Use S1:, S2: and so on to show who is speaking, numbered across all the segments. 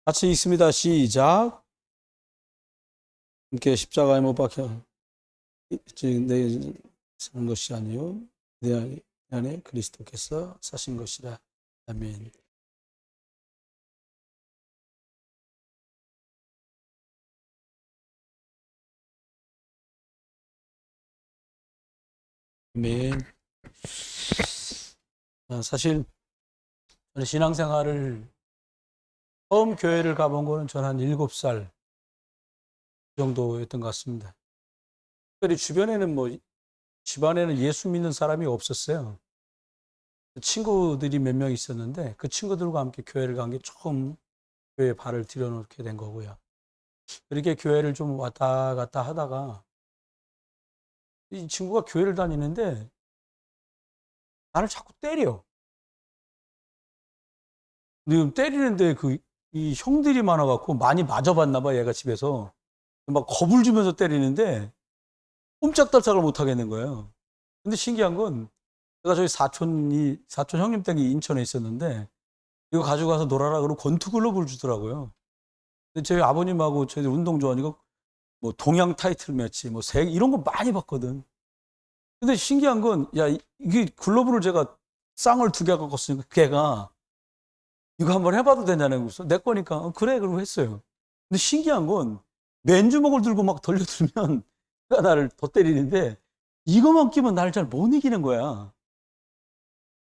S1: 같이 읽습니다. 시작. 함께 십자가에 못 박혀 내 사는 것이 아니요 내 안에 그리스도께서 사신 것이라. 아멘. 아멘. 사실 저는 신앙생활을 처음 교회를 가본 거는 전 한 7살 정도였던 것 같습니다. 특별히 주변에는 집안에는 예수 믿는 사람이 없었어요. 친구들이 몇 명 있었는데 그 친구들과 함께 교회를 간 게 처음 교회에 발을 들여놓게 된 거고요. 그렇게 교회를 좀 왔다 갔다 하다가 이 친구가 교회를 다니는데 나를 자꾸 때려. 근데 때리는데 이 형들이 많아갖고 많이 맞아봤나 봐, 얘가 집에서. 막 겁을 주면서 때리는데 꼼짝달싹을 못 하겠는 거예요. 근데 신기한 건 제가 저희 사촌 형님 댁이 인천에 있었는데 이거 가지고 가서 놀아라 그러고 권투글러브를 주더라고요. 근데 저희 아버님하고 저희들 운동 좋아하니까 뭐 동양 타이틀 매치, 이런 거 많이 봤거든. 근데 신기한 건, 야, 이게 글러브를 제가 쌍을 2개 갖고 있으니까 걔가 이거 한번 해봐도 되냐는 거였어. 내 거니까, 그래, 그러고 했어요. 근데 신기한 건, 맨주먹을 들고 막 돌려들면 걔가 나를 더 때리는데, 이거만 끼면 나를 잘 못 이기는 거야.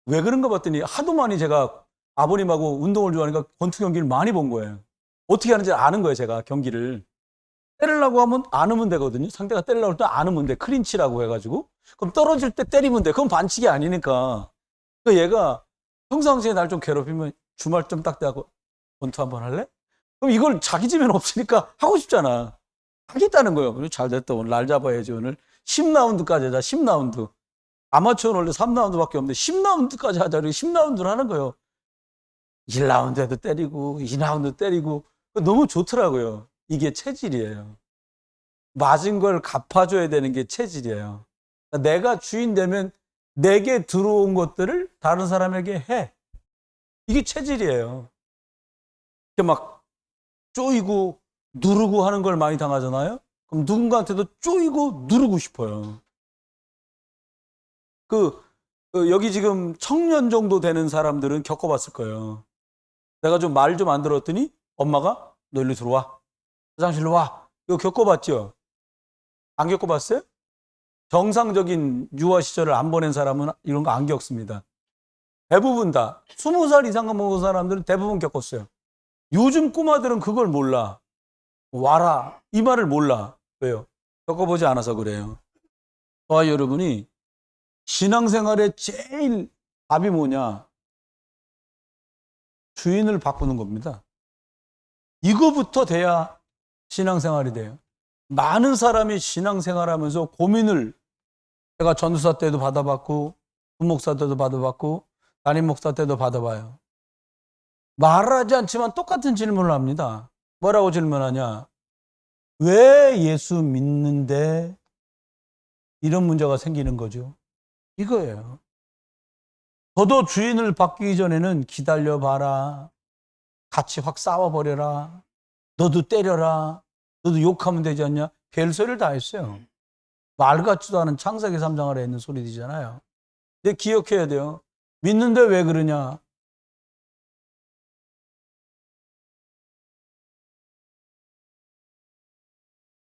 S1: 왜 그런가 봤더니 하도 많이 제가 아버님하고 운동을 좋아하니까 권투 경기를 많이 본 거예요. 어떻게 하는지 아는 거예요, 제가 경기를. 때리려고 하면 안으면 되거든요. 상대가 때리려고 할 때 안으면 돼. 클린치라고 해가지고. 그럼 떨어질 때 때리면 돼. 그건 반칙이 아니니까. 그 얘가 평상시에 날 좀 괴롭히면 주말 좀 딱 대하고 권투 한번 할래? 그럼 이걸 자기 집에는 없으니까 하고 싶잖아. 하겠다는 거예요. 잘 됐다. 오늘 날 잡아야지. 오늘 10라운드까지 하자. 10라운드. 아마추어는 원래 3라운드밖에 없는데 10라운드까지 하자. 이렇게 10라운드를 하는 거예요. 1라운드에도 때리고 2라운드 때리고 너무 좋더라고요. 이게 체질이에요. 맞은 걸 갚아줘야 되는 게 체질이에요. 그러니까 내가 주인 되면 내게 들어온 것들을 다른 사람에게 해. 이게 체질이에요. 이렇게 막 쪼이고 누르고 하는 걸 많이 당하잖아요. 그럼 누군가한테도 쪼이고 누르고 싶어요. 여기 지금 청년 정도 되는 사람들은 겪어봤을 거예요. 내가 좀 말 좀 안 들었더니 엄마가 너 일로 들어와. 화장실로 와. 이거 겪어봤죠? 안 겪어봤어요? 정상적인 유아 시절을 안 보낸 사람은 이런 거 안 겪습니다. 대부분 다 20살 이상 먹은 사람들은 대부분 겪었어요. 요즘 꼬마들은 그걸 몰라. 와라 이 말을 몰라. 왜요? 겪어보지 않아서 그래요. 저와 여러분이 신앙생활의 제일 답이 뭐냐? 주인을 바꾸는 겁니다. 이거부터 돼야 신앙생활이 돼요. 많은 사람이 신앙생활하면서 고민을 제가 전도사 때도 받아봤고 부목사 때도 받아봤고 담임 목사 때도 받아봐요. 말하지 않지만 똑같은 질문을 합니다. 뭐라고 질문하냐? 왜 예수 믿는데 이런 문제가 생기는 거죠? 이거예요. 저도 주인을 바뀌기 전에는 기다려봐라. 같이 확 싸워버려라. 너도 때려라. 너도 욕하면 되지 않냐? 별소리를 다 했어요. 말 같지도 않은 창세기 3장 아래 있는 소리들이잖아요. 근데 기억해야 돼요. 믿는데 왜 그러냐?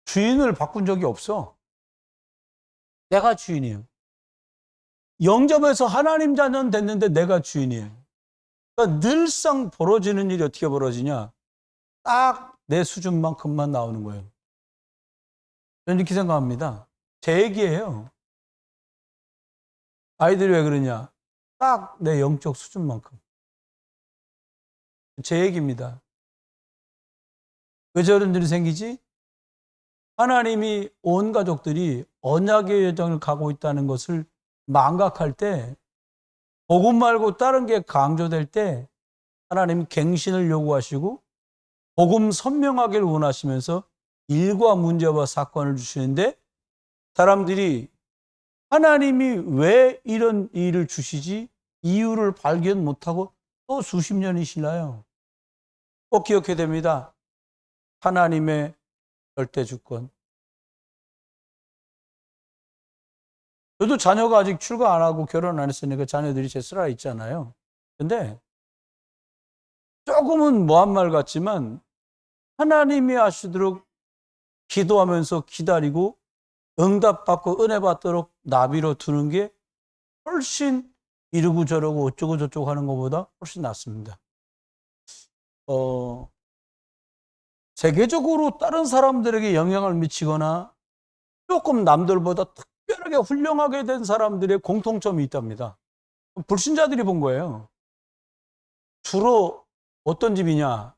S1: 주인을 바꾼 적이 없어. 내가 주인이에요. 영접해서 하나님 자녀는 됐는데 내가 주인이에요. 그러니까 늘상 벌어지는 일이 어떻게 벌어지냐? 딱 내 수준만큼만 나오는 거예요. 저는 이렇게 생각합니다. 제 얘기예요. 아이들이 왜 그러냐? 딱 내 영적 수준만큼. 제 얘기입니다. 왜 저런 일이 생기지? 하나님이 온 가족들이 언약의 여정을 가고 있다는 것을 망각할 때, 복음 말고 다른 게 강조될 때 하나님이 갱신을 요구하시고 복음 선명하기를 원하시면서 일과 문제와 사건을 주시는데, 사람들이 하나님이 왜 이런 일을 주시지 이유를 발견 못하고 또 수십 년이 지나요. 꼭 기억해야 됩니다. 하나님의 절대 주권. 저도 자녀가 아직 출가 안 하고 결혼 안 했으니까 자녀들이 제 쓰라 있잖아요. 근데 조금은 뭐한 말 같지만 하나님이 하시도록 기도하면서 기다리고 응답받고 은혜 받도록 나비로 두는 게 훨씬 이러고 저러고 어쩌고 저쩌고 하는 것보다 훨씬 낫습니다. 세계적으로 다른 사람들에게 영향을 미치거나 조금 남들보다 특별하게 훌륭하게 된 사람들의 공통점이 있답니다. 불신자들이 본 거예요. 주로 어떤 집이냐?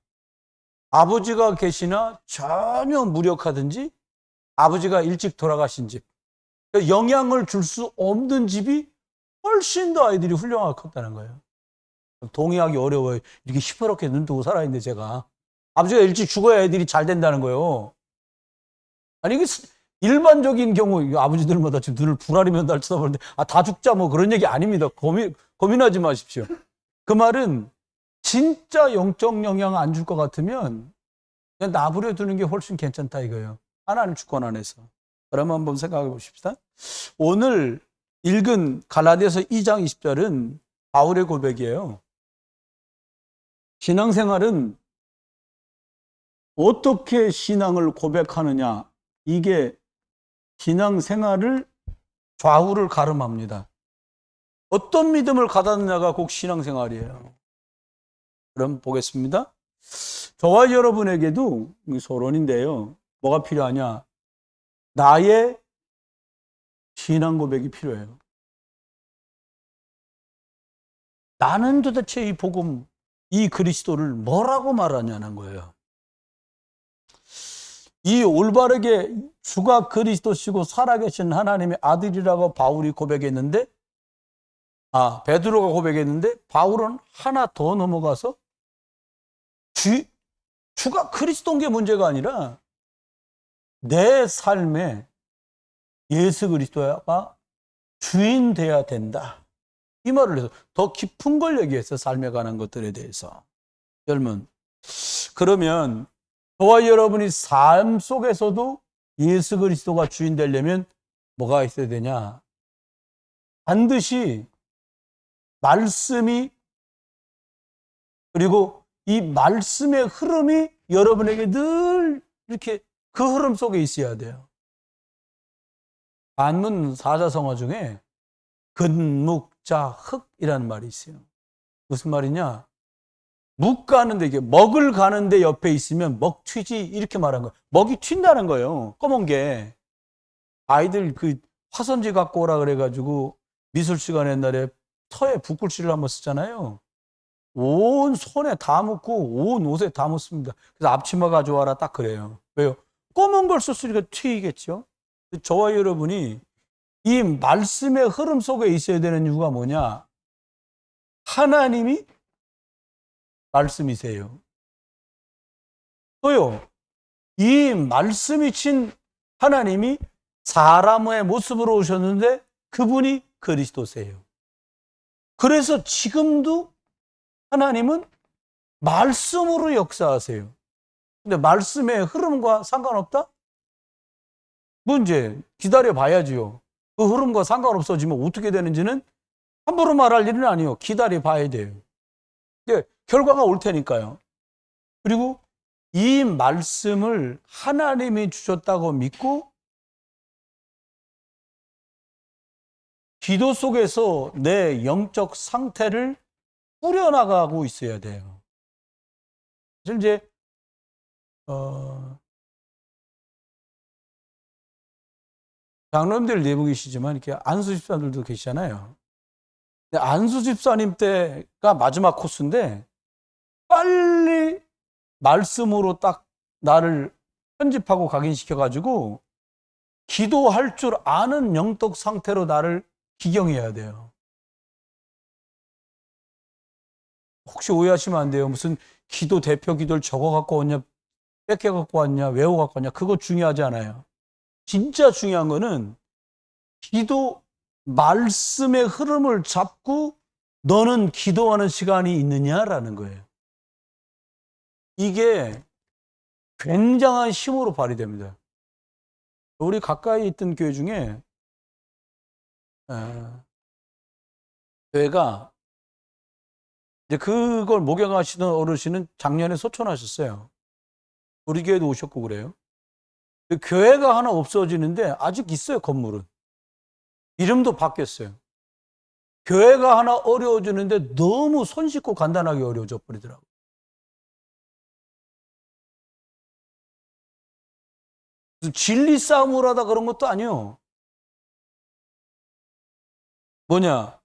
S1: 아버지가 계시나 전혀 무력하든지 아버지가 일찍 돌아가신 집. 영향을 줄 수 없는 집이 훨씬 더 아이들이 훌륭하게 컸다는 거예요. 동의하기 어려워요. 이렇게 시퍼렇게 눈 뜨고 살아있는데 제가. 아버지가 일찍 죽어야 애들이 잘 된다는 거예요. 아니, 이게 일반적인 경우 아버지들마다 지금 눈을 부라리면 날 쳐다보는데 다 죽자 뭐 그런 얘기 아닙니다. 고민하지 마십시오. 그 말은 진짜 영적 영향 안 줄 것 같으면 그냥 나부려 두는 게 훨씬 괜찮다 이거예요. 하나님 주권 안에서. 그러면 한번 생각해 보십시다. 오늘 읽은 갈라디아서 2장 20절은 바울의 고백이에요. 신앙생활은 어떻게 신앙을 고백하느냐, 이게 신앙생활을 좌우를 가름합니다. 어떤 믿음을 가졌느냐가 꼭 신앙생활이에요. 그럼 보겠습니다. 저와 여러분에게도 소론인데요. 뭐가 필요하냐? 나의 신앙 고백이 필요해요. 나는 도대체 이 복음, 이 그리스도를 뭐라고 말하냐는 거예요. 이 올바르게 주가 그리스도시고 살아계신 하나님의 아들이라고 바울이 고백했는데, 베드로가 고백했는데, 바울은 하나 더 넘어가서 주가 그리스도인 게 문제가 아니라 내 삶에 예수 그리스도가 주인 돼야 된다. 이 말을 해서 더 깊은 걸 얘기해서 삶에 관한 것들에 대해서. 그러면 저와 여러분이 삶 속에서도 예수 그리스도가 주인 되려면 뭐가 있어야 되냐? 반드시 말씀이, 그리고 이 말씀의 흐름이 여러분에게 늘 이렇게 그 흐름 속에 있어야 돼요. 한문 사자성어 중에 근묵자 흑이라는 말이 있어요. 무슨 말이냐? 묵 가는데, 이게 먹을 가는데 옆에 있으면 먹 튀지, 이렇게 말한 거예요. 먹이 튄다는 거예요. 검은 게. 아이들 그 화선지 갖고 오라 그래가지고 미술 시간에 옛날에 터에 붓글씨를 한번 쓰잖아요. 온 손에 다 묻고 온 옷에 다 묻습니다. 그래서 앞치마 가져와라, 딱 그래요. 왜요? 검은 걸 썼으니까 튀겠죠. 저와 여러분이 이 말씀의 흐름 속에 있어야 되는 이유가 뭐냐? 하나님이 말씀이세요. 또요, 이 말씀이신 하나님이 사람의 모습으로 오셨는데 그분이 그리스도세요. 그래서 지금도 하나님은 말씀으로 역사하세요. 근데 말씀의 흐름과 상관없다? 문제, 기다려 봐야지요. 그 흐름과 상관없어지면 어떻게 되는지는 함부로 말할 일은 아니에요. 기다려 봐야 돼요. 결과가 올 테니까요. 그리고 이 말씀을 하나님이 주셨다고 믿고 기도 속에서 내 영적 상태를 꾸려나가고 있어야 돼요. 사실 이제 장로님들 내부 계시지만 이렇게 안수 집사님들도 계시잖아요. 근데 안수 집사님 때가 마지막 코스인데 빨리 말씀으로 딱 나를 편집하고 각인시켜가지고 기도할 줄 아는 영적 상태로 나를 기경해야 돼요. 혹시 오해하시면 안 돼요. 무슨 기도 대표 기도를 적어 갖고 왔냐, 뺏겨 갖고 왔냐, 외워 갖고 왔냐, 그거 중요하지 않아요. 진짜 중요한 거는 기도 말씀의 흐름을 잡고 너는 기도하는 시간이 있느냐라는 거예요. 이게 굉장한 힘으로 발휘됩니다. 우리 가까이 있던 교회 중에 교회가 이제 그걸 목양하시던 어르신은 작년에 소천하셨어요. 우리 교회도 오셨고 그래요. 교회가 하나 없어지는데 아직 있어요, 건물은. 이름도 바뀌었어요. 교회가 하나 어려워지는데 너무 손쉽고 간단하게 어려워져 버리더라고요. 진리 싸움을 하다 그런 것도 아니요. 뭐냐?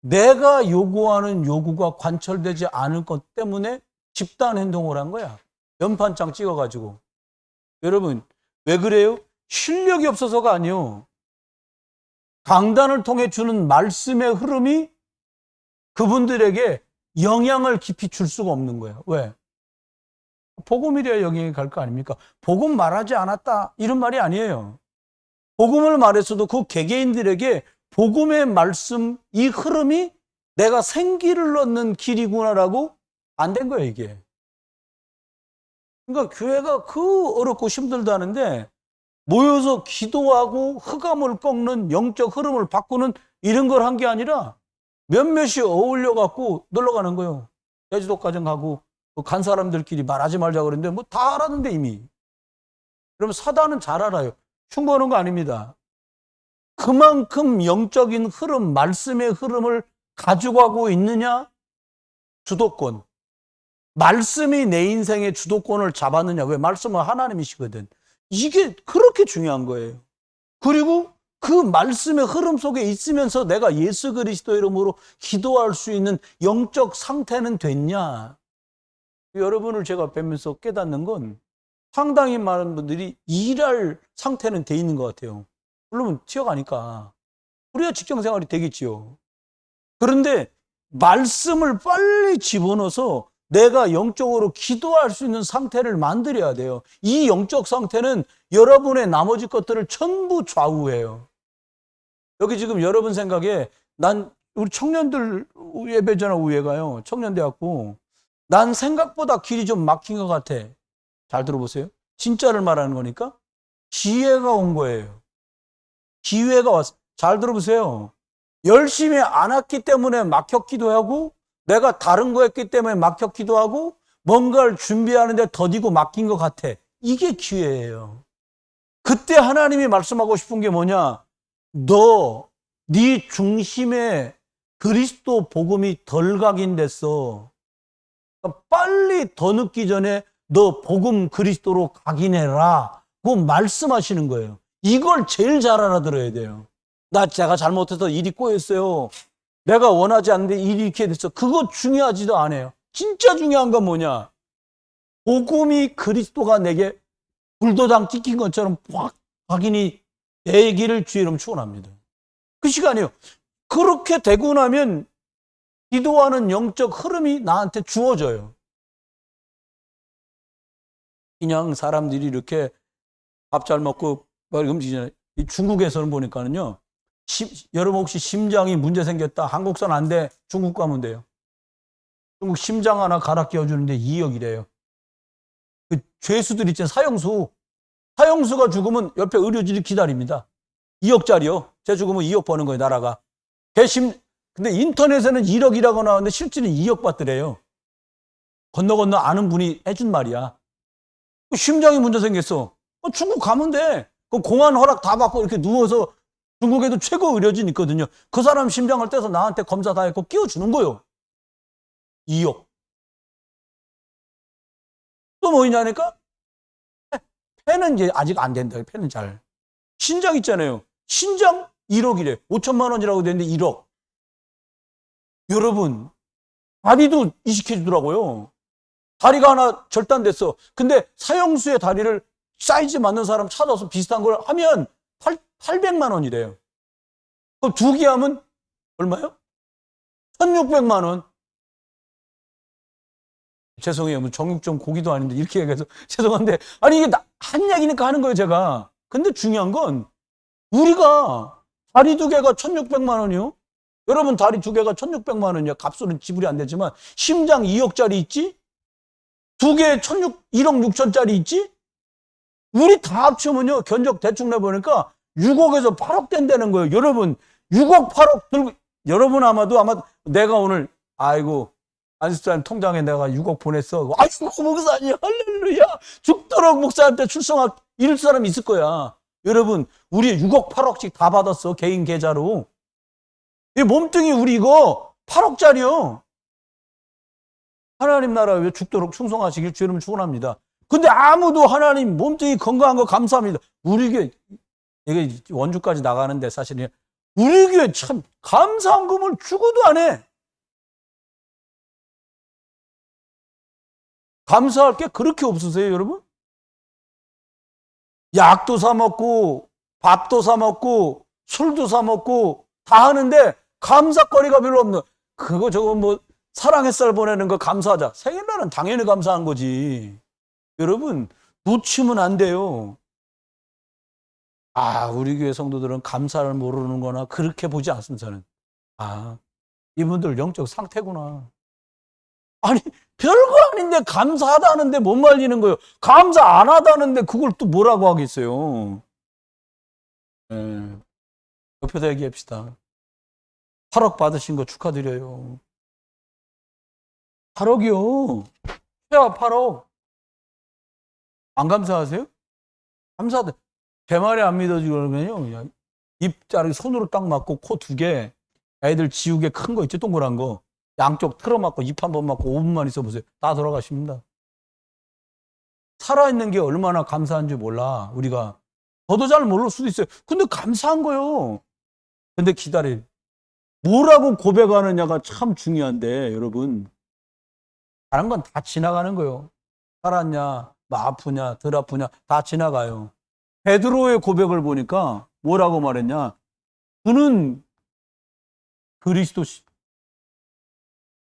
S1: 내가 요구하는 요구가 관철되지 않을 것 때문에 집단 행동을 한 거야. 연판장 찍어가지고. 여러분, 왜 그래요? 실력이 없어서가 아니요. 강단을 통해 주는 말씀의 흐름이 그분들에게 영향을 깊이 줄 수가 없는 거예요. 왜? 복음이래야 영향이 갈 거 아닙니까? 복음 말하지 않았다 이런 말이 아니에요. 복음을 말했어도 그 개개인들에게 복음의 말씀 이 흐름이 내가 생기를 얻는 길이구나라고 안 된 거예요, 이게. 그러니까 교회가 그 어렵고 힘들다는데 모여서 기도하고 흑암을 꺾는 영적 흐름을 바꾸는 이런 걸 한 게 아니라 몇몇이 어울려 갖고 놀러 가는 거예요. 제주도 가정 가고 간 사람들끼리 말하지 말자 그랬는데 뭐 다 알았는데 이미. 그러면 사단은 잘 알아요. 흉보는 거 아닙니다. 그만큼 영적인 흐름, 말씀의 흐름을 가져가고 있느냐? 주도권. 말씀이 내 인생의 주도권을 잡았느냐? 왜? 말씀은 하나님이시거든. 이게 그렇게 중요한 거예요. 그리고 그 말씀의 흐름 속에 있으면서 내가 예수 그리스도 이름으로 기도할 수 있는 영적 상태는 됐냐? 여러분을 제가 뵈면서 깨닫는 건 상당히 많은 분들이 일할 상태는 돼 있는 것 같아요. 물론 튀어가니까. 우리가 직장생활이 되겠지요. 그런데 말씀을 빨리 집어넣어서 내가 영적으로 기도할 수 있는 상태를 만들어야 돼요. 이 영적 상태는 여러분의 나머지 것들을 전부 좌우해요. 여기 지금 여러분 생각에 우리 청년들 예배잖아, 우예가요. 청년대학부. 난 생각보다 길이 좀 막힌 것 같아. 잘 들어보세요. 진짜를 말하는 거니까 기회가 온 거예요. 기회가 왔어. 잘 들어보세요. 열심히 안 했기 때문에 막혔기도 하고 내가 다른 거 했기 때문에 막혔기도 하고 뭔가를 준비하는데 더디고 막힌 것 같아. 이게 기회예요. 그때 하나님이 말씀하고 싶은 게 뭐냐? 네 중심에 그리스도 복음이 덜 각인됐어. 빨리 더 늦기 전에 너 복음 그리스도로 각인해라. 그 말씀하시는 거예요. 이걸 제일 잘 알아들어야 돼요. 제가 잘못해서 일이 꼬였어요. 내가 원하지 않는데 일이 이렇게 됐어. 그거 중요하지도 않아요. 진짜 중요한 건 뭐냐? 복음이 그리스도가 내게 불도장 찍힌 것처럼 확 확인이 내 길을 주의 이름 축원합니다. 그 시간이요. 그렇게 되고 나면 기도하는 영적 흐름이 나한테 주어져요. 그냥 사람들이 이렇게 밥 잘 먹고 움직이잖아요. 중국에서는 보니까는요. 여러분 혹시 심장이 문제 생겼다. 한국선 안 돼. 중국 가면 돼요. 중국 심장 하나 갈아 끼워주는데 2억이래요. 그 죄수들 있잖아요. 사형수. 사형수가 죽으면 옆에 의료진이 기다립니다. 2억짜리요. 제 죽으면 2억 버는 거예요, 나라가. 근데 인터넷에는 1억이라고 나오는데 실제는 2억 받더래요. 건너 아는 분이 해준 말이야. 심장이 문제 생겼어. 중국 가면 돼. 공안 허락 다 받고 이렇게 누워서 중국에도 최고 의료진 있거든요. 그 사람 심장을 떼서 나한테 검사 다 했고 끼워주는 거예요. 2억. 또 뭐냐니까? 폐는 이제 아직 안 된다. 폐는 잘. 신장 있잖아요. 신장 1억이래. 5천만 원이라고 되는데 1억. 여러분, 다리도 이식해 주더라고요. 다리가 하나 절단됐어. 근데 사형수의 다리를 사이즈 맞는 사람 찾아서 비슷한 걸 하면 800만 원이래요. 그럼 2개 하면 얼마요? 1600만 원. 죄송해요. 뭐 정육점 고기도 아닌데 이렇게 얘기해서 죄송한데 아니 이게 한 이야기니까 하는 거예요, 제가. 근데 중요한 건 우리가 다리 2개가 1600만 원이요. 여러분 다리 2개가 1600만 원이야. 값으로는 지불이 안 되지만 심장 2억짜리 있지? 두 개에 1억 6천짜리 있지? 우리 다 합치면요, 견적 대충 내보니까 6억에서 8억 된다는 거예요. 여러분, 6억, 8억 들고, 여러분 아마 내가 오늘, 아이고, 안수사님 통장에 내가 6억 보냈어. 아이고, 목사님, 할렐루야. 죽도록 목사한테 이럴 사람 있을 거야. 여러분, 우리 6억, 8억씩 다 받았어. 개인 계좌로. 이 몸뚱이 우리 이거 8억짜리요. 하나님 나라 왜 죽도록 충성하시길 주님을 축원합니다. 근데 아무도 하나님 몸뚱이 건강한 거 감사합니다. 우리 교회, 이게 원주까지 나가는데 사실은 우리 교회 참 감사한금을 주고도 안 해. 감사할 게 그렇게 없으세요, 여러분? 약도 사 먹고, 밥도 사 먹고, 술도 사 먹고, 다 하는데, 감사거리가 별로 없는, 그거 저거 뭐, 사랑의 쌀 보내는 거 감사하자. 생일날은 당연히 감사한 거지. 여러분, 놓치면 안 돼요. 아, 우리 교회 성도들은 감사를 모르는 거나 그렇게 보지 않습니다, 저는. 아, 이분들 영적 상태구나. 아니, 별거 아닌데 감사하다는데 못 말리는 거예요. 감사 안 하다는데 그걸 또 뭐라고 하겠어요. 옆에다 얘기합시다. 8억 받으신 거 축하드려요. 8억이요. 야, 8억. 안 감사하세요? 감사하다. 제 말이 안 믿어지고 그러면요. 입 자르기 손으로 딱 맞고 코 2개, 애들 지우개 큰 거 있죠? 동그란 거. 양쪽 틀어맞고 입 한 번 맞고 5분만 있어보세요. 다 돌아가십니다. 살아있는 게 얼마나 감사한지 몰라. 우리가 저도 잘 모를 수도 있어요. 근데 감사한 거요. 근데 기다려. 뭐라고 고백하느냐가 참 중요한데 여러분, 다른 건 다 지나가는 거예요. 살았냐, 뭐 아프냐, 덜 아프냐 다 지나가요. 베드로의 고백을 보니까 뭐라고 말했냐? 그는 그리스도시,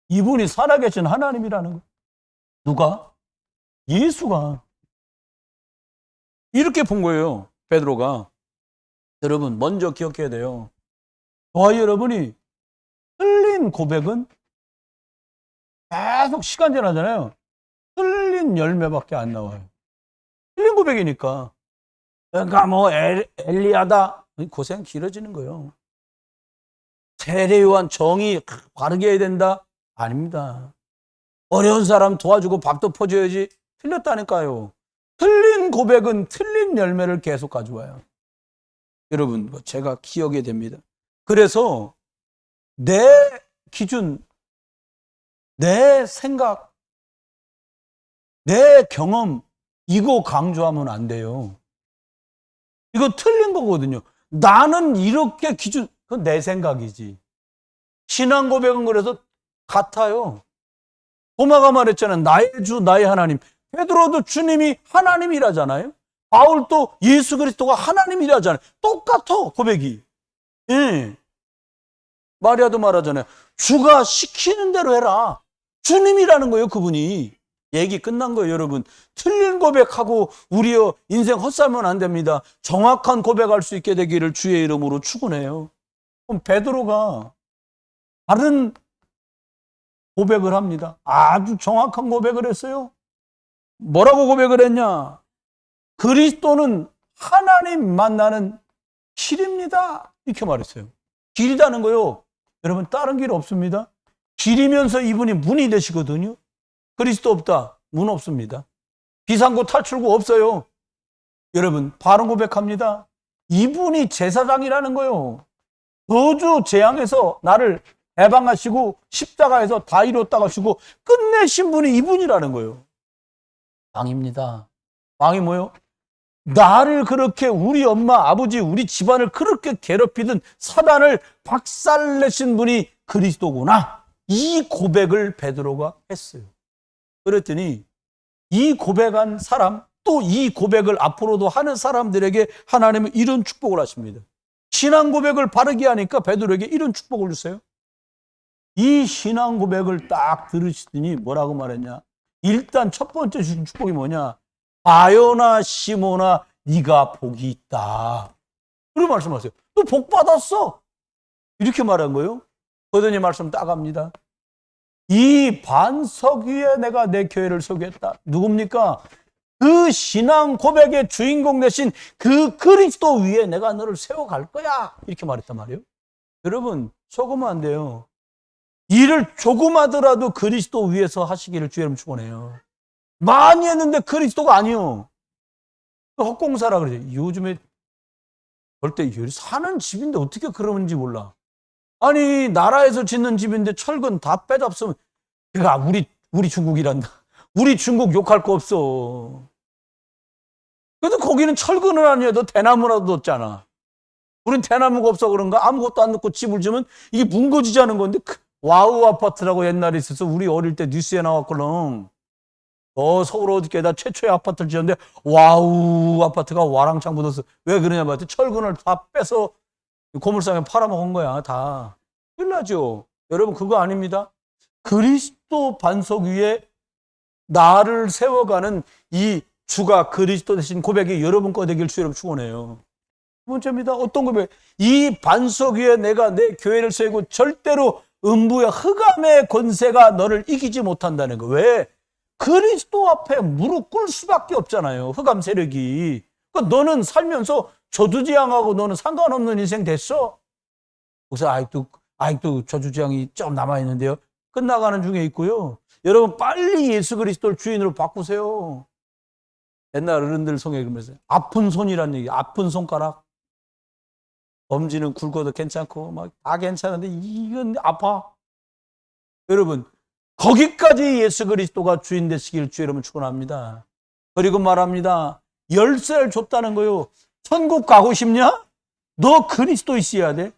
S1: 이분이 살아계신 하나님이라는 거. 누가? 예수가. 이렇게 본 거예요, 베드로가. 여러분, 먼저 기억해야 돼요. 저와 여러분이 틀린 고백은 계속 시간 지나잖아요. 틀린 열매밖에 안 나와요. 틀린 고백이니까. 그러니까 뭐 엘리야다. 고생 길어지는 거예요. 세례요한 정의 바르게 해야 된다? 아닙니다. 어려운 사람 도와주고 밥도 퍼줘야지. 틀렸다니까요. 틀린 고백은 틀린 열매를 계속 가져와요. 여러분, 제가 기억이 됩니다. 그래서 내 기준, 내 생각, 내 경험, 이거 강조하면 안 돼요. 이거 틀린 거거든요. 나는 이렇게 기준, 그건 내 생각이지. 신앙 고백은 그래서 같아요. 도마가 말했잖아요. 나의 주, 나의 하나님. 베드로도 주님이 하나님이라잖아요. 바울도 예수 그리스도가 하나님이라잖아요. 똑같아, 고백이. 예. 마리아도 말하잖아요. 주가 시키는 대로 해라. 주님이라는 거예요, 그분이. 얘기 끝난 거예요, 여러분. 틀린 고백하고 우리의 인생 헛살면 안 됩니다. 정확한 고백할 수 있게 되기를 주의 이름으로 축원해요. 그럼 베드로가 다른 고백을 합니다. 아주 정확한 고백을 했어요. 뭐라고 고백을 했냐? 그리스도는 하나님 만나는 길입니다. 이렇게 말했어요. 길이라는 거요. 여러분, 다른 길 없습니다. 길이면서 이분이 문이 되시거든요. 그리스도 없다. 문 없습니다. 비상구 탈출구 없어요. 여러분, 바른 고백합니다. 이분이 제사장이라는 거요. 저주 재앙에서 나를 해방하시고 십자가에서 다 이뤘다 가시고 끝내신 분이 이분이라는 거예요. 왕입니다. 왕이 뭐요? 나를 그렇게, 우리 엄마, 아버지, 우리 집안을 그렇게 괴롭히던 사단을 박살내신 분이 그리스도구나. 이 고백을 베드로가 했어요. 그랬더니 이 고백한 사람, 또 이 고백을 앞으로도 하는 사람들에게 하나님은 이런 축복을 하십니다. 신앙 고백을 바르게 하니까 베드로에게 이런 축복을 주세요. 이 신앙 고백을 딱 들으시더니 뭐라고 말했냐? 일단 첫 번째 주신 축복이 뭐냐? 바요나 시모나 네가 복이 있다. 그렇게 말씀하세요. 너 복 받았어. 이렇게 말한 거예요. 그러더니 말씀 따갑니다.
S2: 이 반석 위에 내가 내 교회를 세우겠다. 누굽니까? 그 신앙 고백의 주인공 대신 그 그리스도 위에 내가 너를 세워갈 거야. 이렇게 말했단 말이에요. 여러분, 속으면 안 돼요. 일을 조금 하더라도 그리스도 위에서 하시기를 주여름 축원해요. 많이 했는데 그리스도가 아니요. 헛공사라 그러죠. 요즘에 절대 사는 집인데 어떻게 그러는지 몰라. 아니, 나라에서 짓는 집인데 철근 다 빼잡으면, 그러니까 우리 중국이란다. 우리 중국 욕할 거 없어. 그래도 거기는 철근은 아니어도 대나무라도 넣었잖아. 우린 대나무가 없어 그런가? 아무것도 안 넣고 집을 지으면 이게 뭉거지지 않은 건데, 와우 아파트라고 옛날에 있어서 우리 어릴 때 뉴스에 나왔거든. 서울 어디께다 최초의 아파트를 지었는데 와우 아파트가 와랑창 묻었어. 왜 그러냐 봤더니 철근을 다 빼서 고물상에 팔아먹은 거야. 다 큰일 나죠. 여러분, 그거 아닙니다. 그리스도 반석 위에 나를 세워가는 이 주가 그리스도 대신 고백이 여러분 거 되길 주 여러분 축원해요. 두 번째입니다. 어떤 고백? 이 반석 위에 내가 내 교회를 세우고 절대로 음부의 흑암의 권세가 너를 이기지 못한다는 거. 왜? 그리스도 앞에 무릎 꿇을 수밖에 없잖아요. 흑암 세력이. 그러니까 너는 살면서 저주지향하고 너는 상관없는 인생 됐어. 그래서 아직도 저주지향이 좀 남아있는데요. 끝나가는 중에 있고요. 여러분, 빨리 예수 그리스도를 주인으로 바꾸세요. 옛날 어른들 성에 그러면서 아픈 손이란 얘기, 아픈 손가락. 엄지는 굵어도 괜찮고 막 다 괜찮은데 이건 아파. 여러분, 거기까지 예수 그리스도가 주인 되시길 주 여러분 축원합니다. 그리고 말합니다. 열쇠를 줬다는 거요. 천국 가고 싶냐? 너 그리스도 있어야 돼.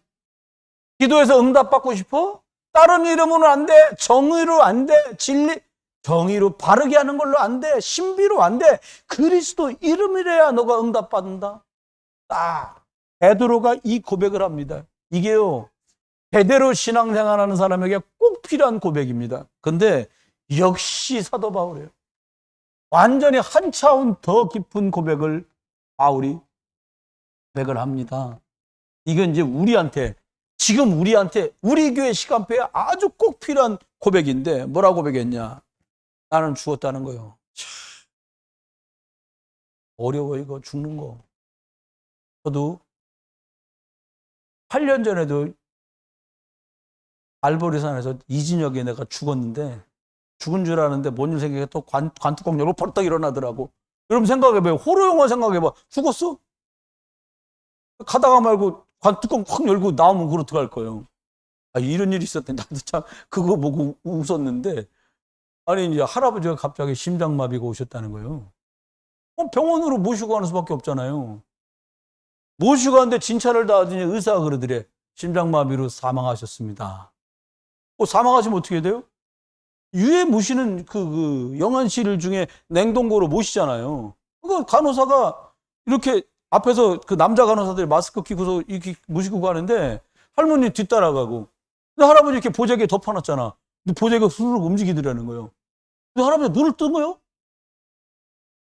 S2: 기도해서 응답받고 싶어? 다른 이름으로는 안 돼. 정의로 안 돼. 진리, 정의로 바르게 하는 걸로 안 돼. 신비로 안 돼. 그리스도 이름이래야 너가 응답받는다. 베드로가 이 고백을 합니다. 이게요, 제대로 신앙생활하는 사람에게 꼭 필요한 고백입니다. 근데 역시 사도 바울이에요. 완전히 한 차원 더 깊은 고백을 바울이 고백을 합니다. 이건 이제 지금 우리한테 우리 교회 시간표에 아주 꼭 필요한 고백인데 뭐라고 고백했냐? 나는 죽었다는 거예요. 어려워 이거 죽는 거. 저도 8년 전에도 알보리산에서 이진혁에 내가 죽었는데 죽은 줄 아는데 뭔 일 생기게 또 관뚜껑 열고 벌떡 일어나더라고. 여러분 생각해봐요. 호러 영화 생각해봐. 죽었어? 가다가 말고 관뚜껑 확 열고 나오면 그걸 어떡할 거예요. 이런 일이 있었대. 나도 참 그거 보고 웃었는데, 아니 이제 할아버지가 갑자기 심장마비가 오셨다는 거예요. 병원으로 모시고 가는 수밖에 없잖아요. 모시고 가는데 진찰을 다 하더니 의사가 그러더래. 심장마비로 사망하셨습니다. 사망하시면 어떻게 돼요? 유해 모시는 그 영안실 중에 냉동고로 모시잖아요. 그거 간호사가 이렇게 앞에서 그 남자 간호사들이 마스크 끼고서 이렇게 모시고 가는데 할머니 뒤따라가고, 근데 할아버지 이렇게 보자기에 덮어놨잖아. 근데 보자기가 스르륵 움직이더라는 거예요. 근데 할아버지가 눈을 뜬 거예요?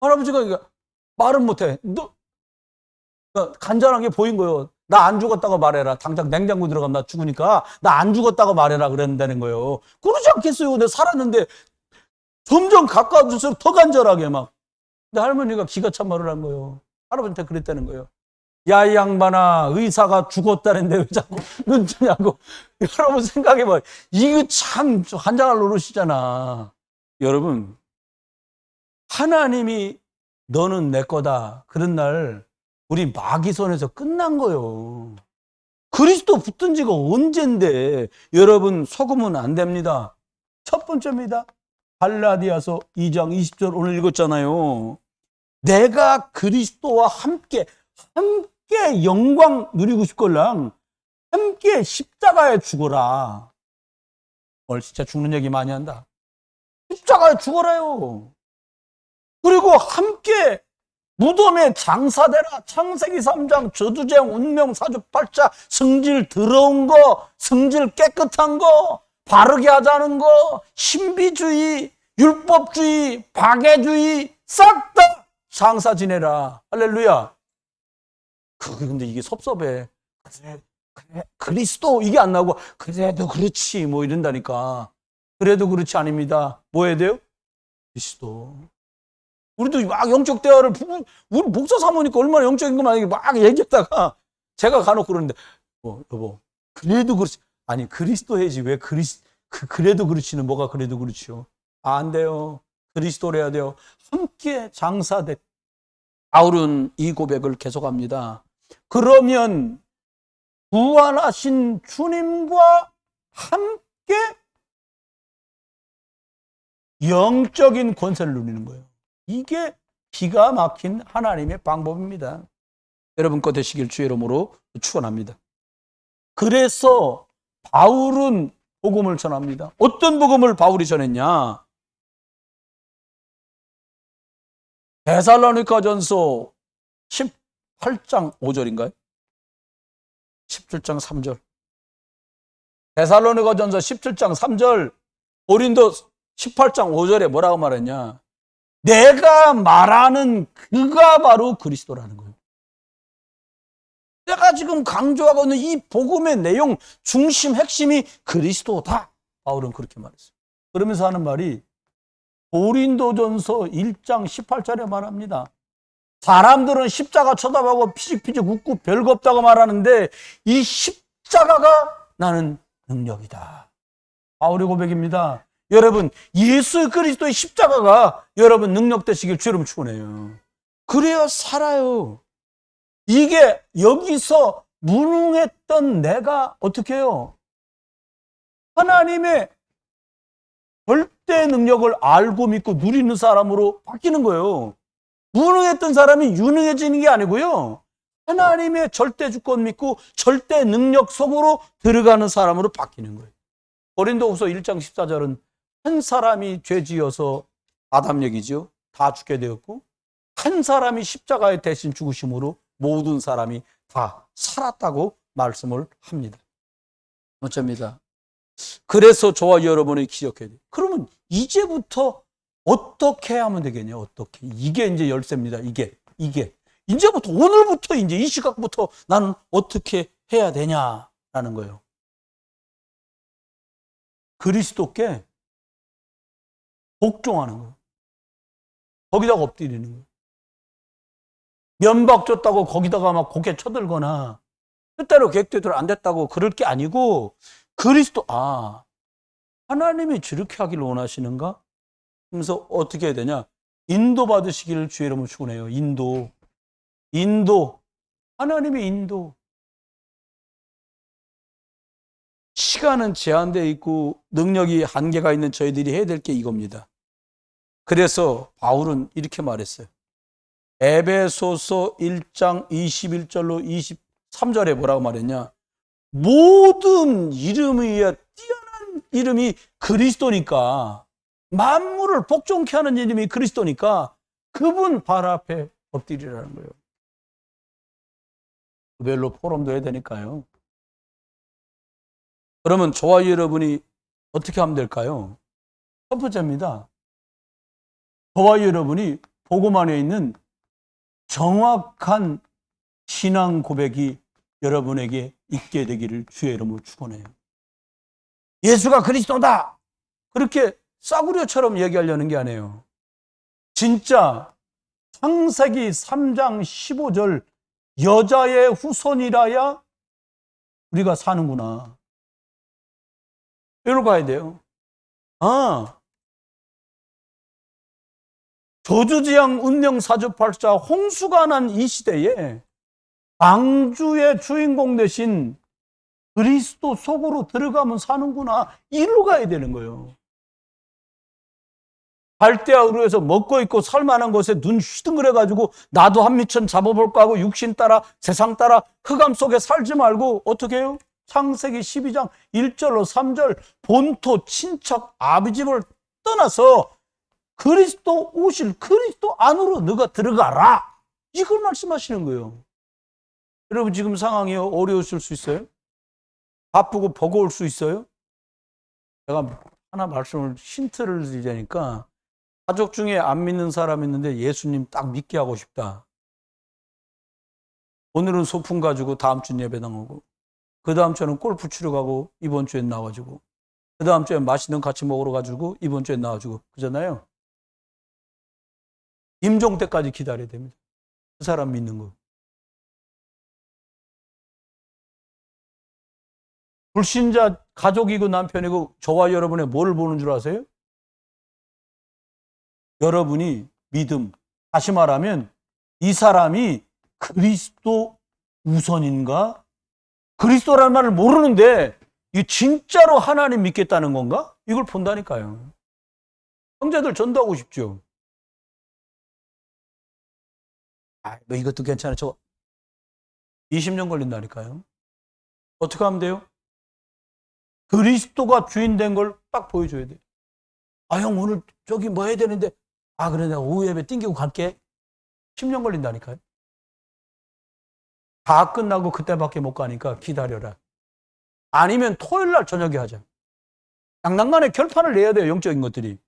S2: 할아버지가 말은 못해. 간절한 게 보인 거예요. 나 안 죽었다고 말해라. 당장 냉장고 들어가면 나 죽으니까 나 안 죽었다고 말해라 그랬다는 거예요. 그러지 않겠어요. 내가 살았는데. 점점 가까워질수록 더 간절하게 막. 근데 할머니가 기가 찬 말을 한 거예요. 할아버지한테 그랬다는 거예요. 야, 이 양반아, 의사가 죽었다는데 왜 자꾸 눈 뜨냐고. 여러분 생각해봐. 이거 참 환장할 노릇이잖아. 여러분, 하나님이 너는 내 거다 그런 날 우리 마귀 손에서 끝난 거예요. 그리스도 붙은 지가 언젠데. 여러분 속으면 안 됩니다. 첫 번째입니다. 갈라디아서 2장 20절 오늘 읽었잖아요. 내가 그리스도와 함께 영광 누리고 싶걸랑 함께 십자가에 죽어라. 오늘 진짜 죽는 얘기 많이 한다. 십자가에 죽어라요. 그리고 함께 무덤에 장사되라. 창세기 3장 저주쟁 운명 사주팔자 성질 더러운 거, 성질 깨끗한 거, 바르게 하자는 거, 신비주의, 율법주의, 박애주의 싹 다 장사 지내라. 할렐루야. 근데 이게 섭섭해. 그래, 그리스도 이게 안 나오고 그래도 그렇지 뭐 이런다니까. 그래도 그렇지 아닙니다. 뭐 해야 돼요? 그리스도. 우리도 막 영적 대화를, 우리 목사 사모니까 얼마나 영적인 것만 막 얘기하다가 제가 간혹 그러는데, 여보, 그래도 그렇지. 아니, 그리스도 해야지. 왜 그래도 그렇지는 뭐가 그래도 그렇지요? 안 돼요. 그리스도로 해야 돼요. 함께 장사돼. 바울은 이 고백을 계속합니다. 그러면 부활하신 주님과 함께 영적인 권세를 누리는 거예요. 이게 기가 막힌 하나님의 방법입니다. 여러분 거 되시길 주의 이름으로 축원합니다. 그래서 바울은 복음을 전합니다. 어떤 복음을 바울이 전했냐? 데살로니가전서 18장 5절인가요? 17장 3절. 데살로니가전서 17장 3절, 고린도 18장 5절에 뭐라고 말했냐? 내가 말하는 그가 바로 그리스도라는 거예요. 내가 지금 강조하고 있는 이 복음의 내용 중심 핵심이 그리스도다. 바울은 그렇게 말했어요. 그러면서 하는 말이 고린도전서 1장 18절에 말합니다. 사람들은 십자가 쳐다보고 피직피직 웃고 별거 없다고 말하는데 이 십자가가 나는 능력이다. 바울의 고백입니다. 여러분, 예수 그리스도의 십자가가 여러분 능력 되시길 주님 축원해요. 그래야 살아요. 이게 여기서 무능했던 내가 어떻게 해요? 하나님의 절대 능력을 알고 믿고 누리는 사람으로 바뀌는 거예요. 무능했던 사람이 유능해지는 게 아니고요. 하나님의 절대 주권 믿고 절대 능력 속으로 들어가는 사람으로 바뀌는 거예요. 고린도후서 1장 14절은 한 사람이 죄지어서 아담 얘기죠. 다 죽게 되었고 한 사람이 십자가에 대신 죽으심으로 모든 사람이 다 살았다고 말씀을 합니다. 어쩝니다. 그래서 저와 여러분이 기억해야 돼요. 그러면 이제부터 어떻게 하면 되겠냐? 어떻게? 이게 이제 열쇠입니다. 이게. 이제부터, 오늘부터, 이제 이 시각부터 나는 어떻게 해야 되냐라는 거예요. 그리스도께 복종하는 거예요. 거기다가 엎드리는 거예요. 면박 줬다고 거기다가 막 고개 쳐들거나 뜻대로 계획대로 안 됐다고 그럴 게 아니고 그리스도, 하나님이 저렇게 하기를 원하시는가? 그래서 어떻게 해야 되냐? 인도 받으시기를 주의 이름으로 축원해요. 인도. 하나님의 인도. 시간은 제한되어 있고 능력이 한계가 있는 저희들이 해야 될 게 이겁니다. 그래서 바울은 이렇게 말했어요. 에베소서 1장 21절로 23절에 뭐라고 말했냐? 모든 이름 위에 뛰어난 이름이 그리스도니까, 만물을 복종케 하는 이름이 그리스도니까 그분 발 앞에 엎드리라는 거예요. 그별로 포럼도 해야 되니까요. 그러면 저와 여러분이 어떻게 하면 될까요? 첫 번째입니다. 저와 여러분이 복음 안에 있는 정확한 신앙 고백이 여러분에게 있게 되기를 주의 이름으로 축원해요. 예수가 그리스도다! 그렇게 싸구려처럼 얘기하려는 게 아니에요. 진짜 창세기 3장 15절 여자의 후손이라야 우리가 사는구나. 이리로 가야 돼요. 저주지향 운명 사주팔자 홍수가 난 이 시대에 방주의 주인공 되신 그리스도 속으로 들어가면 사는구나. 이리로 가야 되는 거예요. 갈대아 우르에서 먹고 있고 살만한 곳에 눈 휘둥그레가지고 나도 한 미천 잡아볼까 하고 육신 따라 세상 따라 흑암 속에 살지 말고 어떻게 해요? 창세기 12장 1절로 3절 본토 친척 아비집을 떠나서 그리스도 오실 그리스도 안으로 너가 들어가라. 이걸 말씀하시는 거예요. 여러분 지금 상황이 어려우실 수 있어요? 바쁘고 버거울 수 있어요? 제가 하나 말씀을 힌트를 드리자니까 가족 중에 안 믿는 사람 있는데 예수님 딱 믿게 하고 싶다. 오늘은 소풍 가지고 다음 주는 예배당 오고 그 다음 주에는 골프 치러 가고 이번 주엔 나와주고
S1: 그 다음 주에 맛있는 거 같이 먹으러 가지고 이번 주에 나와주고 그잖아요. 임종 때까지 기다려야 됩니다. 그 사람 믿는 거. 불신자 가족이고 남편이고 저와 여러분의 뭘 보는 줄 아세요? 여러분이 믿음, 다시 말하면 이 사람이 그리스도 우선인가? 그리스도라는 말을 모르는데 이 진짜로 하나님 믿겠다는 건가? 이걸 본다니까요. 형제들 전도하고 싶죠. 뭐 이것도 괜찮아. 저 20년 걸린다니까요. 어떻게 하면 돼요? 그리스도가 주인 된 걸 딱 보여줘야 돼. 형 오늘 저기 뭐 해야 되는데 그래 내가 오후 예배 띵기고 갈게. 10년 걸린다니까요. 다 끝나고 그때밖에 못 가니까 기다려라. 아니면 토요일 날 저녁에 하자. 장난간에 결판을 내야 돼요. 영적인 것들이.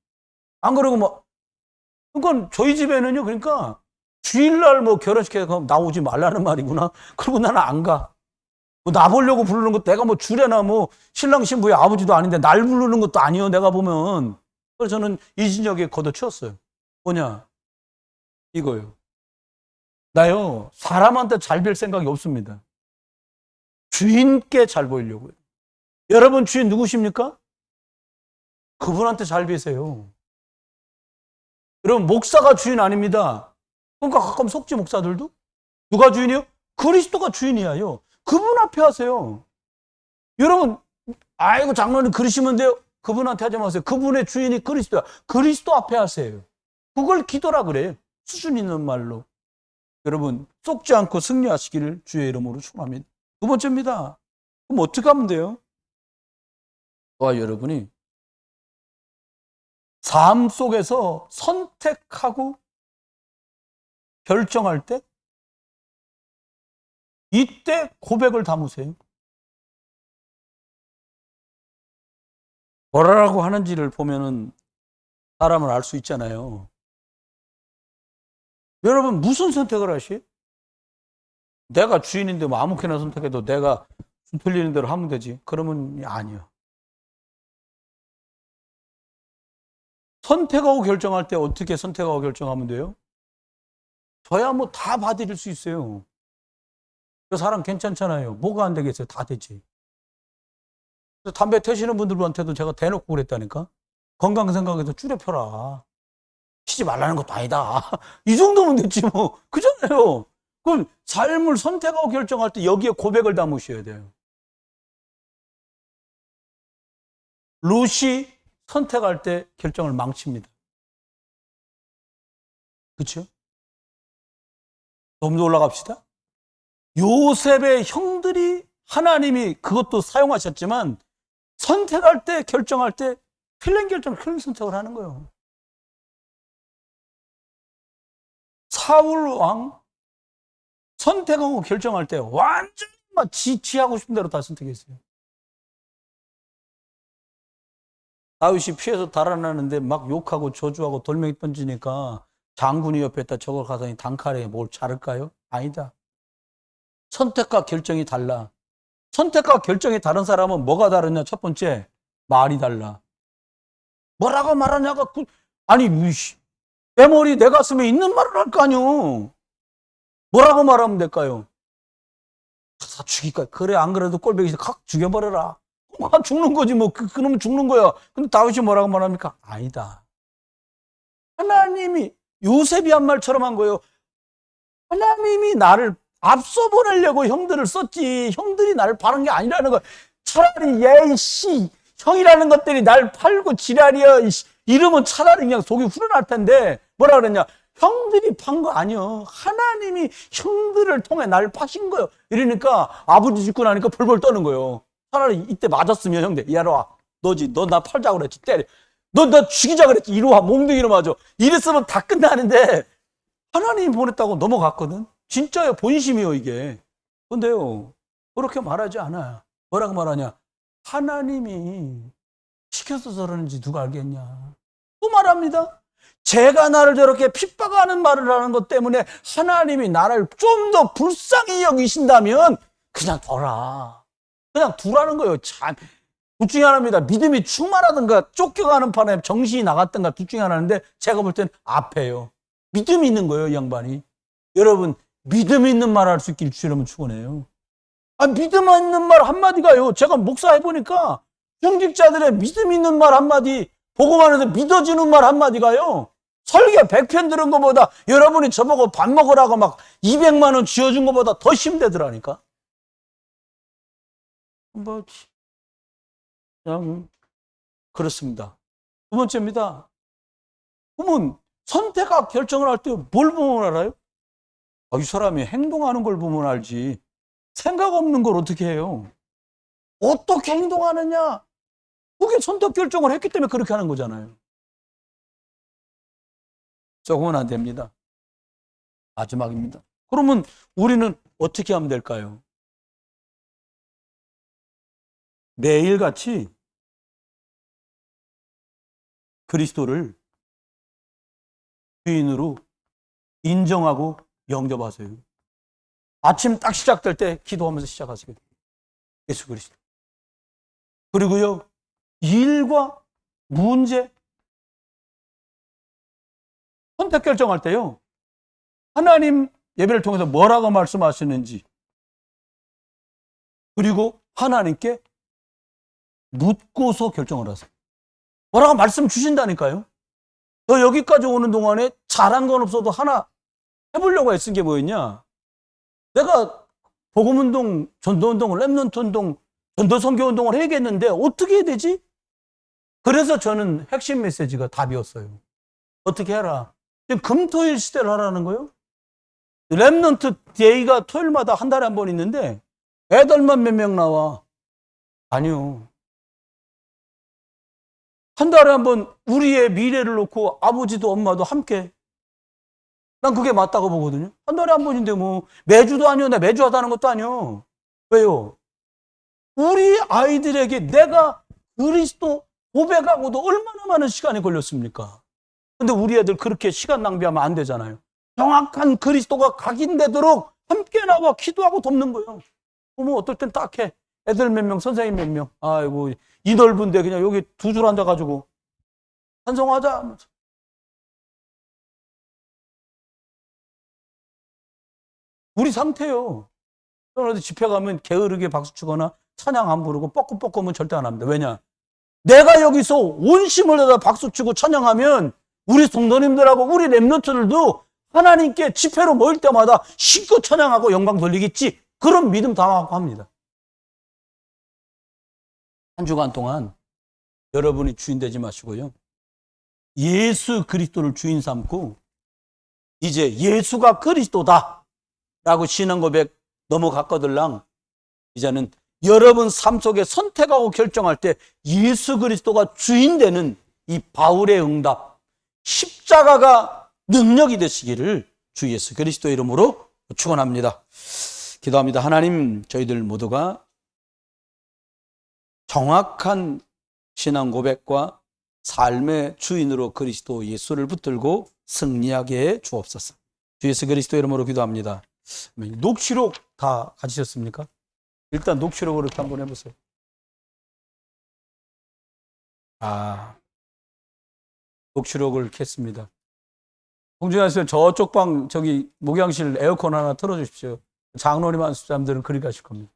S1: 안 그러고 뭐 그건 저희 집에는요. 그러니까 주일날 뭐 결혼식해서 나오지 말라는 말이구나. 그리고 나는 안 가. 뭐 나 보려고 부르는 것도 내가 뭐 주례나 뭐 신랑 신부의 아버지도 아닌데 날 부르는 것도 아니요. 내가 보면. 그래서 저는 이진혁에 걷어치웠어요. 뭐냐? 이거요. 나요. 사람한테 잘 될 생각이 없습니다. 주인께 잘 보이려고요. 여러분 주인 누구십니까? 그분한테 잘 비세요. 여러분 목사가 주인 아닙니다. 그러니까 가끔 속지 목사들도 누가 주인이요? 그리스도가 주인이야요. 그분 앞에 하세요. 여러분 아이고 장로님 그러시면 돼요. 그분한테 하지 마세요. 그분의 주인이 그리스도야. 그리스도 앞에 하세요. 그걸 기도라 그래요. 수준 있는 말로. 여러분 속지 않고 승리하시기를 주의 이름으로 축원합니다. 두 번째입니다. 그럼 어떻게 하면 돼요? 저와 여러분이 삶 속에서 선택하고 결정할 때 이때 고백을 담으세요. 뭐라고 하는지를 보면은 사람을 알 수 있잖아요. 여러분 무슨 선택을 하시요? 내가 주인인데 뭐 아무렇게나 선택해도 내가 틀리는 대로 하면 되지. 그러면 아니요. 선택하고 결정할 때 어떻게 선택하고 결정하면 돼요? 저야 뭐 다 봐드릴 수 있어요. 그 사람 괜찮잖아요. 뭐가 안 되겠어요? 다 되지. 담배 태시는 분들한테도 제가 대놓고 그랬다니까. 건강 생각해서 줄여 펴라. 피지 말라는 것도 아니다. 이 정도면 됐지 뭐. 그잖아요. 그럼 삶을 선택하고 결정할 때 여기에 고백을 담으셔야 돼요. 롯이 선택할 때 결정을 망칩니다. 그렇죠? 좀 더 올라갑시다. 요셉의 형들이 하나님이 그것도 사용하셨지만 선택할 때 결정할 때 틀린 결정을 틀린 선택을 하는 거예요. 사울 왕 선택하고 결정할 때 완전히 막 지하고 싶은 대로 다 선택했어요. 다윗이 피해서 달아나는데 막 욕하고 저주하고 돌멩이 던지니까 장군이 옆에 있다 저걸 가서니 단칼에 뭘 자를까요? 아니다. 선택과 결정이 달라. 선택과 결정이 다른 사람은 뭐가 다르냐? 첫 번째, 말이 달라. 뭐라고 말하냐가 아니 내 머리 내 가슴에 있는 말을 할 거 아니요. 뭐라고 말하면 될까요? 다 죽일까? 그래 안 그래도 꼴배기 확 죽여버려라. 죽는 거지 뭐 그놈은 죽는 거야. 근데 다윗이 뭐라고 말합니까? 아니다. 하나님이 요셉이 한 말처럼 한 거예요. 하나님이 나를 앞서 보내려고 형들을 썼지 형들이 나를 바른 게 아니라는 거. 차라리 예이씨 형이라는 것들이 날 팔고 지랄이야 이러면 차라리 그냥 속이 후련할 텐데 뭐라 그랬냐? 형들이 판 거 아니요. 하나님이 형들을 통해 날 파신 거예요. 이러니까 아버지 죽고 나니까 벌벌 떠는 거예요. 차라리 이때 맞았으면 형들 이리 와. 너지 너 나 팔자고 그랬지 때려. 너 죽이자 그랬지 이리 와. 몽둥이로 맞아. 이랬으면 다 끝나는데 하나님이 보냈다고 넘어갔거든. 진짜요. 본심이요 이게. 근데요 그렇게 말하지 않아요. 뭐라고 말하냐? 하나님이 시켜서 저러는지 누가 알겠냐. 또 말합니다. 제가 나를 저렇게 핍박하는 말을 하는 것 때문에 하나님이 나를 좀 더 불쌍히 여기신다면 그냥 둬라. 그냥 두라는 거예요. 참
S2: 둘 중에 하나입니다. 믿음이 충만하든가 쫓겨가는 판에 정신이 나갔든가 둘 중에 하나인데 제가 볼 땐 앞에요. 믿음이 있는 거예요, 이 양반이. 여러분, 믿음 있는 말 할 수 있길 주님은 축원해요. 믿음 있는 말 한마디가요. 제가 목사 해보니까 중직자들의 믿음 있는 말 한마디, 복음안에서 믿어지는 말 한마디가요. 설교 100편 들은 것보다 여러분이 저보고 밥 먹으라고 막 200만 원 쥐어준 것보다 더 힘들더라니까. 그냥 그렇습니다. 두 번째입니다. 그러면 선택과 결정을 할 때 뭘 보면 알아요? 이 사람이 행동하는 걸 보면 알지. 생각 없는 걸 어떻게 해요? 어떻게 행동하느냐? 그게 선택 결정을 했기 때문에 그렇게 하는 거잖아요. 조금은 안 됩니다. 마지막입니다. 그러면 우리는 어떻게 하면 될까요? 매일같이 그리스도를 주인으로 인정하고 영접하세요. 아침 딱 시작될 때 기도하면서 시작하세요. 예수 그리스도. 그리고요, 일과 문제, 선택 결정할 때요, 하나님 예배를 통해서 뭐라고 말씀하시는지, 그리고 하나님께 묻고서 결정을 하세요. 뭐라고 말씀 주신다니까요. 너 여기까지 오는 동안에 잘한 건 없어도 하나 해보려고 애쓴 게 뭐였냐? 내가 복음운동, 전도운동, 렘넌트운동, 전도선교운동을 해야겠는데 어떻게 해야 되지? 그래서 저는 핵심 메시지가 답이었어요. 어떻게 해라? 지금 금토일 시대를 하라는 거예요. 렘넌트 데이가 토요일마다 한 달에 한 번 있는데 애들만 몇 명 나와? 아니요. 한 달에 한 번 우리의 미래를 놓고 아버지도 엄마도 함께. 난 그게 맞다고 보거든요. 한 달에 한 번인데 뭐 매주도 아니요. 나 매주 하다는 것도 아니요. 왜요? 우리 아이들에게 내가 그리스도 고백하고도 얼마나 많은 시간이 걸렸습니까? 근데 우리 애들 그렇게 시간 낭비하면 안 되잖아요. 정확한 그리스도가 각인되도록 함께 나와 기도하고 돕는 거예요. 뭐 어떨 땐 딱해. 애들 몇 명, 선생님 몇 명. 아이고, 이 넓은데 그냥 여기 두 줄 앉아가지고 찬송하자 하면서. 우리 상태요. 어디 집회 가면 게으르게 박수 치거나 찬양 안 부르고 뻐끔뻐끔은 절대 안 합니다. 왜냐? 내가 여기서 온심을 다해 박수 치고 찬양하면 우리 성도님들하고 우리 렘넌트들도 하나님께 집회로 모일 때마다 신껏 찬양하고 영광 돌리겠지. 그런 믿음 담아갖고 합니다. 한 주간 동안 여러분이 주인 되지 마시고요. 예수 그리스도를 주인 삼고 이제 예수가 그리스도다 라고 신앙 고백 넘어갔거들랑 이제는 여러분 삶 속에 선택하고 결정할 때 예수 그리스도가 주인 되는 이 바울의 응답, 십자가가 능력이 되시기를 주 예수 그리스도의 이름으로 축원합니다. 기도합니다. 하나님, 저희들 모두가 정확한 신앙 고백과 삶의 주인으로 그리스도 예수를 붙들고 승리하게 해 주옵소서. 주 예수 그리스도 이름으로 기도합니다. 녹취록 다 가지셨습니까? 일단 녹취록으로 이렇게 한번 해보세요. 녹취록을 켰습니다. 홍준환 씨, 저쪽 방, 저기 목양실 에어컨 하나 틀어주십시오. 장로님 한 사람들은 그리 가실 겁니다.